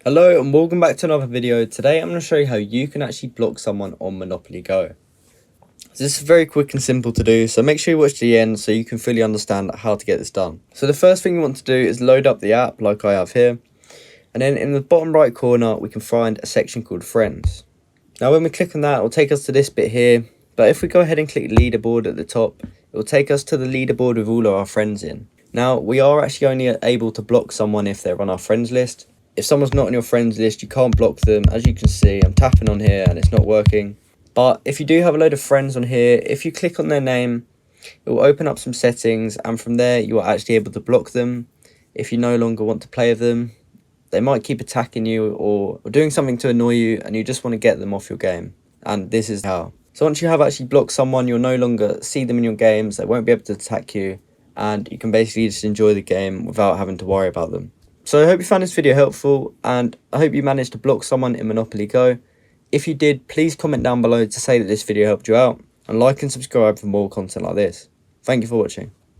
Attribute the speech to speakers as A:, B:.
A: Hello and welcome back to another video. Today I'm going to show you how you can actually block someone on Monopoly Go. So this is very quick and simple to do, so make sure you watch to the end so you can fully understand how to get this done. So the first thing you want to do is load up the app like I have here, and then in the bottom right corner we can find a section called Friends. Now when we click on that, it will take us to this bit here, but if we go ahead and click leaderboard at the top, it will take us to the leaderboard with all of our friends in. Now we are actually only able to block someone if they're on our friends list. If someone's not on your friends list, you can't block them. As you can see, I'm tapping on here and it's not working. But if you do have a load of friends on here, if you click on their name, it will open up some settings, and from there you are actually able to block them if you no longer want to play with them. They might keep attacking you or doing something to annoy you and you just want to get them off your game. And this is how. So once you have actually blocked someone, you'll no longer see them in your games. They won't be able to attack you, and you can basically just enjoy the game without having to worry about them. So I hope you found this video helpful, and I hope you managed to block someone in Monopoly Go. If you did, please comment down below to say that this video helped you out, and like and subscribe for more content like this. Thank you for watching.